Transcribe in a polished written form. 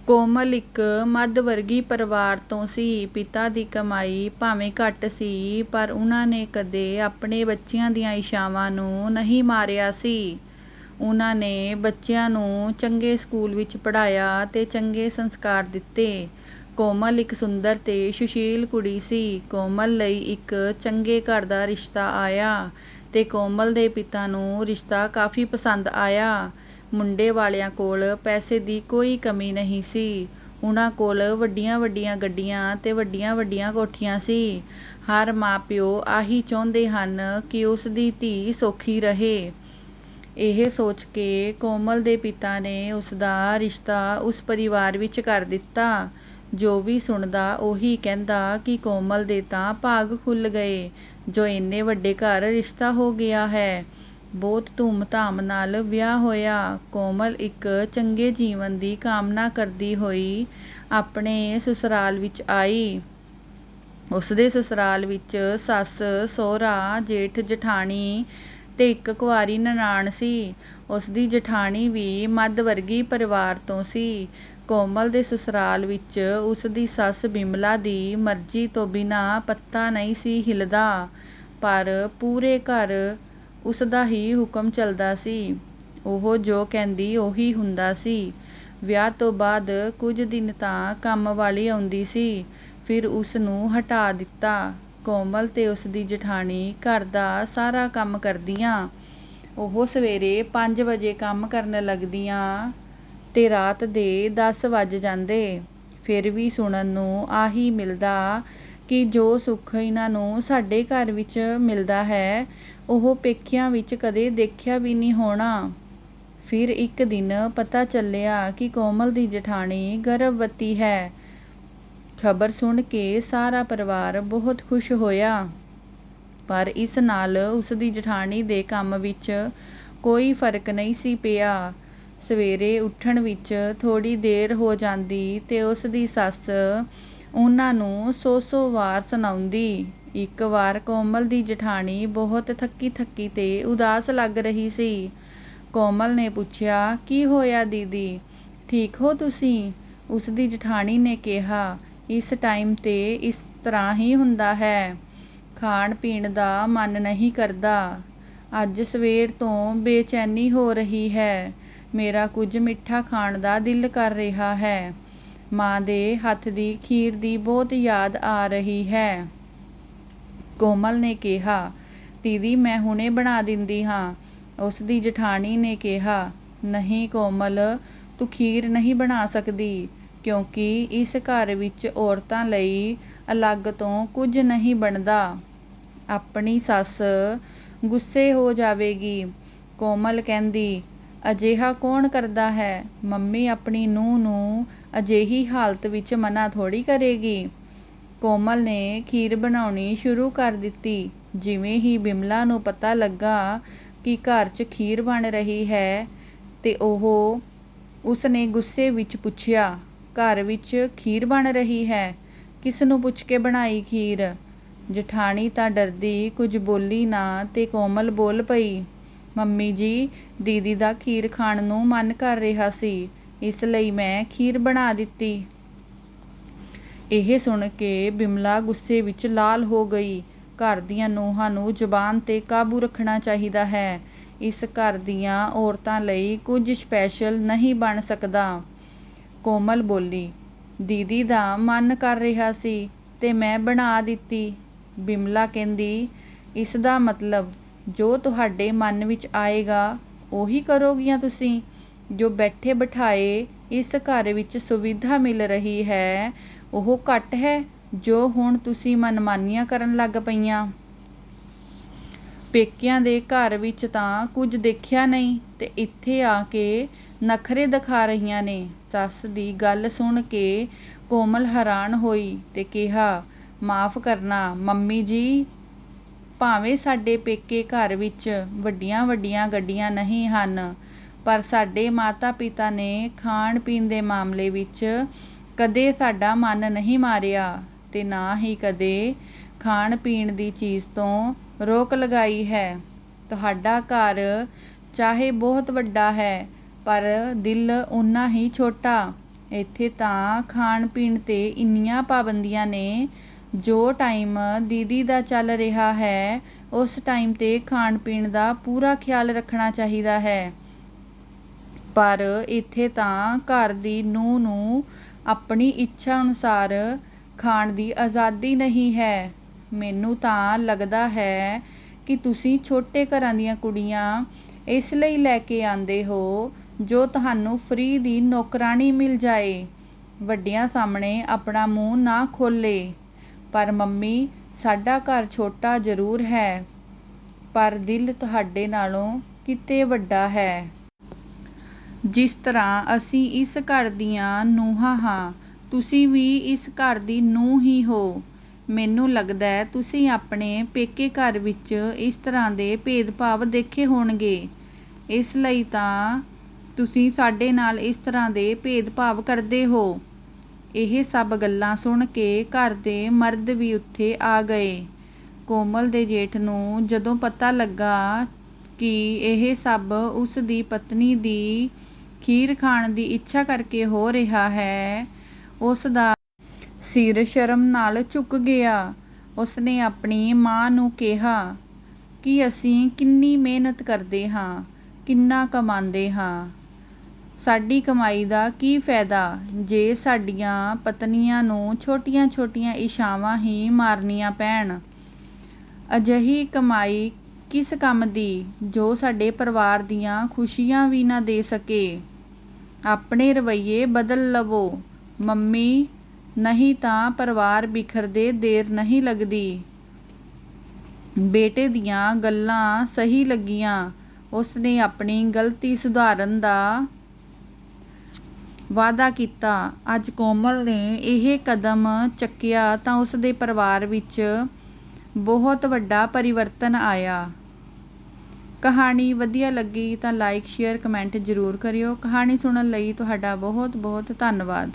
ਕੋਮਲ ਇੱਕ ਮੱਧ ਵਰਗੀ ਪਰਿਵਾਰ ਤੋਂ ਸੀ। ਪਿਤਾ ਦੀ ਕਮਾਈ ਭਾਵੇਂ ਘੱਟ ਸੀ, ਪਰ ਉਹਨਾਂ ਨੇ ਕਦੇ ਆਪਣੇ ਬੱਚਿਆਂ ਦੀਆਂ ਇੱਛਾਵਾਂ ਨੂੰ ਨਹੀਂ ਮਾਰਿਆ ਸੀ। ਉਹਨਾਂ ਨੇ ਬੱਚਿਆਂ ਨੂੰ ਚੰਗੇ ਸਕੂਲ ਵਿੱਚ ਪੜ੍ਹਾਇਆ ਤੇ ਚੰਗੇ ਸੰਸਕਾਰ ਦਿੱਤੇ। ਕੋਮਲ ਇੱਕ ਸੁੰਦਰ ਤੇ ਸੁਸ਼ੀਲ ਕੁੜੀ ਸੀ। ਕੋਮਲ ਲਈ ਇੱਕ ਚੰਗੇ ਘਰ ਦਾ ਰਿਸ਼ਤਾ ਆਇਆ ਤੇ ਕੋਮਲ ਦੇ ਪਿਤਾ ਨੂੰ ਰਿਸ਼ਤਾ ਕਾਫੀ ਪਸੰਦ ਆਇਆ। ਮੁੰਡੇ ਵਾਲਿਆਂ ਕੋਲ ਪੈਸੇ ਦੀ ਕੋਈ ਕਮੀ ਨਹੀਂ ਸੀ। ਉਹਨਾਂ ਕੋਲ ਵੱਡੀਆਂ ਵੱਡੀਆਂ ਗੱਡੀਆਂ ਤੇ ਵੱਡੀਆਂ ਵੱਡੀਆਂ ਕੋਠੀਆਂ ਸੀ। ਹਰ ਮਾਂ ਪਿਓ ਆਹੀ ਚਾਹੁੰਦੇ ਹਨ ਕਿ ਉਸ ਦੀ ਧੀ ਸੌਖੀ ਰਹੇ। ਇਹ ਸੋਚ ਕੇ ਕੋਮਲ ਦੇ ਪਿਤਾ ਨੇ ਉਸ ਦਾ ਰਿਸ਼ਤਾ ਉਸ ਪਰਿਵਾਰ ਵਿੱਚ ਕਰ ਦਿੱਤਾ। ਜੋ ਵੀ ਸੁਣਦਾ ਉਹੀ ਕਹਿੰਦਾ ਕਿ ਕੋਮਲ ਦੇ ਤਾਂ ਭਾਗ ਖੁੱਲ੍ਹ ਗਏ, ਜੋ ਇੰਨੇ ਵੱਡੇ ਘਰ ਰਿਸ਼ਤਾ ਹੋ ਗਿਆ ਹੈ। ਬਹੁਤ ਧੂਮ-ਧਾਮ ਨਾਲ ਵਿਆਹ ਹੋਇਆ। ਕੋਮਲ ਇੱਕ ਚੰਗੇ ਜੀਵਨ ਦੀ ਕਾਮਨਾ ਕਰਦੀ ਹੋਈ ਆਪਣੇ ਸਸੁਰਾਲ ਵਿੱਚ ਆਈ। ਉਸਦੇ ਸਸੁਰਾਲ ਵਿੱਚ ਸੱਸ, ਸਹੁਰਾ, ਜੇਠ, ਜਠਾਣੀ ਤੇ ਇੱਕ ਕੁਆਰੀ ਨਨਾਣ ਸੀ। ਉਸਦੀ ਜਠਾਣੀ ਵੀ ਮੱਧ ਵਰਗੀ ਪਰਿਵਾਰ ਤੋਂ ਸੀ। ਕੋਮਲ ਦੇ ਸਸੁਰਾਲ ਵਿੱਚ ਉਸਦੀ ਸੱਸ ਬਿਮਲਾ ਦੀ ਮਰਜ਼ੀ ਤੋਂ ਬਿਨਾਂ ਪੱਤਾ ਨਹੀਂ ਸੀ ਹਿੱਲਦਾ, ਪਰ ਪੂਰੇ ਘਰ ਉਸਦਾ ਹੀ ਹੁਕਮ ਚੱਲਦਾ ਸੀ। ਉਹ ਜੋ ਕਹਿੰਦੀ ਉਹੀ ਹੁੰਦਾ ਸੀ। ਵਿਆਹ ਤੋਂ ਬਾਅਦ ਕੁਝ ਦਿਨ ਤਾਂ ਕੰਮ ਵਾਲੀ ਆਉਂਦੀ ਸੀ, ਫਿਰ ਉਸ ਨੂੰ ਹਟਾ ਦਿੱਤਾ। ਕੋਮਲ ਤੇ ਉਸਦੀ ਜਠਾਣੀ ਘਰ ਦਾ ਸਾਰਾ ਕੰਮ ਕਰਦੀਆਂ। ਉਹ ਸਵੇਰੇ 5 ਵਜੇ ਕੰਮ ਕਰਨ ਲੱਗਦੀਆਂ ਤੇ ਰਾਤ ਦੇ 10 ਵੱਜ ਜਾਂਦੇ। ਫਿਰ ਵੀ ਸੁਣਨ ਨੂੰ ਆਹੀ ਮਿਲਦਾ ਕਿ ਜੋ ਸੁੱਖ ਇਹਨਾਂ ਨੂੰ ਸਾਡੇ ਘਰ ਵਿੱਚ ਮਿਲਦਾ ਹੈ, ਉਹ ਪੇਕਿਆਂ ਵਿੱਚ ਕਦੇ ਦੇਖਿਆ ਵੀ ਨਹੀਂ ਹੋਣਾ। ਫਿਰ ਇੱਕ ਦਿਨ ਪਤਾ ਚੱਲਿਆ ਕਿ ਕੋਮਲ ਦੀ ਜਠਾਣੀ ਗਰਭਵਤੀ ਹੈ। ਖਬਰ ਸੁਣ ਕੇ ਸਾਰਾ ਪਰਿਵਾਰ ਬਹੁਤ ਖੁਸ਼ ਹੋਇਆ, ਪਰ ਇਸ ਨਾਲ ਉਸਦੀ ਜਠਾਣੀ ਦੇ ਕੰਮ ਵਿੱਚ ਕੋਈ ਫਰਕ ਨਹੀਂ ਸੀ ਪਿਆ। ਸਵੇਰੇ ਉੱਠਣ ਵਿੱਚ ਥੋੜ੍ਹੀ ਦੇਰ ਹੋ ਜਾਂਦੀ ਤੇ ਉਸਦੀ ਸੱਸ ਉਹਨਾਂ ਨੂੰ 100 ਵਾਰ ਸੁਣਾਉਂਦੀ। ਇੱਕ ਵਾਰ ਕੋਮਲ ਦੀ ਜਠਾਣੀ ਬਹੁਤ ਥੱਕੀ ਤੇ ਉਦਾਸ ਲੱਗ ਰਹੀ ਸੀ। ਕੋਮਲ ਨੇ ਪੁੱਛਿਆ, ਕੀ ਹੋਇਆ ਦੀਦੀ, ਠੀਕ ਹੋ ਤੁਸੀਂ? ਉਸਦੀ ਜਠਾਣੀ ਨੇ ਕਿਹਾ, ਇਸ ਟਾਈਮ ਤੇ ਇਸ ਤਰ੍ਹਾਂ ਹੀ ਹੁੰਦਾ ਹੈ। ਖਾਣ ਪੀਣ ਦਾ ਮਨ ਨਹੀਂ ਕਰਦਾ। ਅੱਜ ਸਵੇਰ ਤੋਂ ਬੇਚੈਨੀ ਹੋ ਰਹੀ ਹੈ। ਮੇਰਾ ਕੁਝ ਮਿੱਠਾ ਖਾਣ ਦਾ ਦਿਲ ਕਰ ਰਿਹਾ ਹੈ। ਮਾਂ ਦੇ ਹੱਥ ਦੀ ਖੀਰ ਦੀ ਬਹੁਤ ਯਾਦ ਆ ਰਹੀ ਹੈ। ਕੋਮਲ ਨੇ ਕਿਹਾ, ਦੀਦੀ ਮੈਂ ਹੁਣੇ ਬਣਾ ਦਿੰਦੀ ਹਾਂ। ਉਸਦੀ ਜਠਾਣੀ ਨੇ ਕਿਹਾ, ਨਹੀਂ ਕੋਮਲ, ਤੂੰ ਖੀਰ ਨਹੀਂ ਬਣਾ ਸਕਦੀ, ਕਿਉਂਕਿ ਇਸ ਘਰ ਵਿੱਚ ਔਰਤਾਂ ਲਈ ਅਲੱਗ ਤੋਂ ਕੁਝ ਨਹੀਂ ਬਣਦਾ। ਆਪਣੀ ਸੱਸ ਗੁੱਸੇ ਹੋ ਜਾਵੇਗੀ। ਕੋਮਲ ਕਹਿੰਦੀ, ਅਜਿਹਾ ਕੌਣ ਕਰਦਾ ਹੈ? ਮੰਮੀ ਆਪਣੀ ਨੂੰਹ ਨੂੰ ਅਜਿਹੀ ਹਾਲਤ ਵਿੱਚ ਮਨਾ ਥੋੜ੍ਹੀ ਕਰੇਗੀ। ਕੋਮਲ ਨੇ ਖੀਰ ਬਣਾਉਣੀ ਸ਼ੁਰੂ ਕਰ ਦਿੱਤੀ। ਜਿਵੇਂ ਹੀ ਬਿਮਲਾ ਨੂੰ ਪਤਾ ਲੱਗਾ ਕਿ ਘਰ 'ਚ ਖੀਰ ਬਣ ਰਹੀ ਹੈ ਤੇ ਉਸਨੇ ਗੁੱਸੇ ਵਿੱਚ ਪੁੱਛਿਆ, ਘਰ ਵਿੱਚ ਖੀਰ ਬਣ ਰਹੀ ਹੈ? ਕਿਸ ਨੂੰ ਪੁੱਛ ਕੇ ਬਣਾਈ ਖੀਰ? ਜਠਾਣੀ ਤਾਂ ਡਰਦੀ ਕੁਝ ਬੋਲੀ ਨਾ ਤੇ ਕੋਮਲ ਬੋਲ ਪਈ, ਮੰਮੀ ਜੀ, ਦੀਦੀ ਦਾ ਖੀਰ ਖਾਣ ਨੂੰ ਮਨ ਕਰ ਰਿਹਾ ਸੀ, ਇਸ ਲਈ ਮੈਂ ਖੀਰ ਬਣਾ ਦਿੱਤੀ। ਇਹ ਸੁਣ ਕੇ ਬਿਮਲਾ ਗੁੱਸੇ ਵਿੱਚ ਲਾਲ ਹੋ ਗਈ। ਘਰ ਦੀਆਂ ਨੂੰਹਾਂ ਨੂੰ ਜ਼ੁਬਾਨ ਤੇ ਕਾਬੂ ਰੱਖਣਾ ਚਾਹੀਦਾ ਹੈ। ਇਸ ਘਰ ਦੀਆਂ ਔਰਤਾਂ ਲਈ ਕੁਝ ਸਪੈਸ਼ਲ ਨਹੀਂ ਬਣ ਸਕਦਾ। ਕੋਮਲ ਬੋਲੀ, ਦੀਦੀ ਦਾ ਮਨ ਕਰ ਰਿਹਾ ਸੀ ਤੇ ਮੈਂ ਬਣਾ ਦਿੱਤੀ। ਬਿਮਲਾ ਕਹਿੰਦੀ, ਇਸ ਦਾ ਮਤਲਬ ਜੋ ਤੁਹਾਡੇ ਮਨ ਵਿੱਚ ਆਏਗਾ ਉਹੀ ਕਰੋਗੀਆਂ ਤੁਸੀਂ? ਜੋ ਬੈਠੇ ਬਿਠਾਏ ਇਸ ਘਰ ਵਿੱਚ ਸੁਵਿਧਾ ਮਿਲ ਰਹੀ ਹੈ, ਉਹ ਘੱਟ ਹੈ ਜੋ ਹੁਣ ਤੁਸੀਂ ਮਨਮਾਨੀਆਂ ਕਰਨ ਲੱਗ ਪਈਆਂ? ਪੇਕਿਆਂ ਦੇ ਘਰ ਵਿੱਚ ਤਾਂ ਕੁਝ ਦੇਖਿਆ ਨਹੀਂ ਤੇ ਇੱਥੇ ਆ ਕੇ ਨਖਰੇ ਦਿਖਾ ਰਹੀਆਂ ਨੇ। ਸੱਸ ਦੀ ਗੱਲ ਸੁਣ ਕੇ ਕੋਮਲ ਹੈਰਾਨ ਹੋਈ ਤੇ ਕਿਹਾ, ਮਾਫ਼ ਕਰਨਾ ਮੰਮੀ ਜੀ, ਭਾਵੇਂ ਸਾਡੇ ਪੇਕੇ ਘਰ ਵਿੱਚ ਵੱਡੀਆਂ ਵੱਡੀਆਂ ਗੱਡੀਆਂ ਨਹੀਂ ਹਨ, ਪਰ ਸਾਡੇ ਮਾਤਾ ਪਿਤਾ ਨੇ ਖਾਣ ਪੀਣ ਦੇ ਮਾਮਲੇ ਵਿੱਚ ਕਦੇ ਸਾਡਾ ਮਨ ਨਹੀਂ ਮਾਰਿਆ ਤੇ ਨਾ ਹੀ ਕਦੇ ਖਾਣ ਪੀਣ ਦੀ ਚੀਜ਼ ਤੋਂ ਰੋਕ ਲਗਾਈ ਹੈ। ਤੁਹਾਡਾ ਘਰ ਚਾਹੇ ਬਹੁਤ ਵੱਡਾ ਹੈ, ਪਰ ਦਿਲ ਓਨਾ ਹੀ ਛੋਟਾ। ਇੱਥੇ ਤਾਂ ਖਾਣ ਪੀਣ 'ਤੇ ਇੰਨੀਆਂ ਪਾਬੰਦੀਆਂ ਨੇ। ਜੋ ਟਾਈਮ ਦੀਦੀ ਦਾ ਚੱਲ ਰਿਹਾ ਹੈ ਉਸ ਟਾਈਮ 'ਤੇ ਖਾਣ ਪੀਣ ਦਾ ਪੂਰਾ ਖਿਆਲ ਰੱਖਣਾ ਚਾਹੀਦਾ ਹੈ। ਪਰ ਇੱਥੇ ਤਾਂ ਘਰ ਦੀ ਨੂੰਹ ਨੂੰ ਆਪਣੀ ਇੱਛਾ ਅਨੁਸਾਰ ਖਾਣ ਦੀ ਆਜ਼ਾਦੀ ਨਹੀਂ ਹੈ। ਮੈਨੂੰ ਤਾਂ ਲੱਗਦਾ ਹੈ ਕਿ ਤੁਸੀਂ ਛੋਟੇ ਘਰਾਂ ਦੀਆਂ ਕੁੜੀਆਂ ਇਸ ਲਈ ਲੈ ਕੇ ਆਉਂਦੇ ਹੋ ਜੋ ਤੁਹਾਨੂੰ ਫ੍ਰੀ ਦੀ ਨੌਕਰਾਣੀ ਮਿਲ ਜਾਏ, ਵੱਡਿਆਂ ਸਾਹਮਣੇ ਆਪਣਾ ਮੂੰਹ ਨਾ ਖੋਲ੍ਹੇ। ਪਰ ਮੰਮੀ, ਸਾਡਾ ਘਰ ਛੋਟਾ ਜ਼ਰੂਰ ਹੈ, ਪਰ ਦਿਲ ਤੁਹਾਡੇ ਨਾਲੋਂ ਕਿਤੇ ਵੱਡਾ ਹੈ। ਜਿਸ ਤਰ੍ਹਾਂ ਅਸੀਂ ਇਸ ਘਰ ਦੀਆਂ ਨੂੰਹਾਂ ਹਾਂ, ਤੁਸੀਂ ਵੀ ਇਸ ਘਰ ਦੀ ਨੂੰਹ ਹੀ ਹੋ। ਮੈਨੂੰ ਲੱਗਦਾ ਹੈ ਤੁਸੀਂ ਆਪਣੇ ਪੇਕੇ ਘਰ ਵਿੱਚ ਇਸ ਤਰ੍ਹਾਂ ਦੇ ਭੇਦਭਾਵ ਦੇਖੇ ਹੋਣਗੇ, ਇਸ ਲਈ ਤਾਂ ਤੁਸੀਂ ਸਾਡੇ ਨਾਲ ਇਸ ਤਰ੍ਹਾਂ ਦੇ ਭੇਦਭਾਵ ਕਰਦੇ ਹੋ। ਇਹ ਸਭ ਗੱਲਾਂ ਸੁਣ ਕੇ ਘਰ ਦੇ ਮਰਦ ਵੀ ਉੱਥੇ ਆ ਗਏ। ਕੋਮਲ ਦੇ ਜੇਠ ਨੂੰ ਜਦੋਂ ਪਤਾ ਲੱਗਾ ਕਿ ਇਹ ਸਭ ਉਸ ਦੀ ਪਤਨੀ ਦੀ ਖੀਰ ਖਾਣ ਦੀ ਇੱਛਾ ਕਰਕੇ ਹੋ ਰਿਹਾ ਹੈ, ਉਸ ਦਾ ਸਿਰ ਸ਼ਰਮ ਨਾਲ ਝੁਕ ਗਿਆ। ਉਸਨੇ ਆਪਣੀ ਮਾਂ ਨੂੰ ਕਿਹਾ ਕਿ ਅਸੀਂ ਕਿੰਨੀ ਮਿਹਨਤ ਕਰਦੇ ਹਾਂ, ਕਿੰਨਾ ਕਮਾਉਂਦੇ ਹਾਂ, ਸਾਡੀ ਕਮਾਈ ਦਾ ਕੀ ਫਾਇਦਾ ਜੇ ਸਾਡੀਆਂ ਪਤਨੀਆਂ ਨੂੰ ਛੋਟੀਆਂ-ਛੋਟੀਆਂ ਇੱਛਾਵਾਂ ਹੀ ਮਾਰਨੀਆਂ ਪੈਣ। ਅਜਿਹੀ ਕਮਾਈ ਕਿਸ ਕੰਮ ਦੀ ਜੋ ਸਾਡੇ ਪਰਿਵਾਰ ਦੀਆਂ ਖੁਸ਼ੀਆਂ ਵੀ ਨਾ ਦੇ ਸਕੇ। ਆਪਣੇ ਰਵੱਈਏ ਬਦਲ ਲਵੋ ਮੰਮੀ, ਨਹੀਂ ਤਾਂ ਪਰਿਵਾਰ ਬਿਖਰਦੇ ਦੇਰ ਨਹੀਂ ਲੱਗਦੀ। ਬੇਟੇ ਦੀਆਂ ਗੱਲਾਂ ਸਹੀ ਲੱਗੀਆਂ। ਉਸਨੇ ਆਪਣੀ ਗਲਤੀ ਸੁਧਾਰਨ ਦਾ ਵਾਅਦਾ ਕੀਤਾ। ਅੱਜ ਕੋਮਲ ਨੇ ਇਹ ਕਦਮ ਚੱਕਿਆ ਤਾਂ ਉਸਦੇ ਪਰਿਵਾਰ ਵਿੱਚ ਬਹੁਤ ਵੱਡਾ ਪਰਿਵਰਤਨ ਆਇਆ। ਕਹਾਣੀ ਵਧੀਆ ਲੱਗੀ ਤਾਂ ਲਾਈਕ, ਸ਼ੇਅਰ, ਕਮੈਂਟ ਜ਼ਰੂਰ ਕਰਿਓ। ਕਹਾਣੀ ਸੁਣਨ ਲਈ ਤੁਹਾਡਾ ਬਹੁਤ ਬਹੁਤ ਧੰਨਵਾਦ।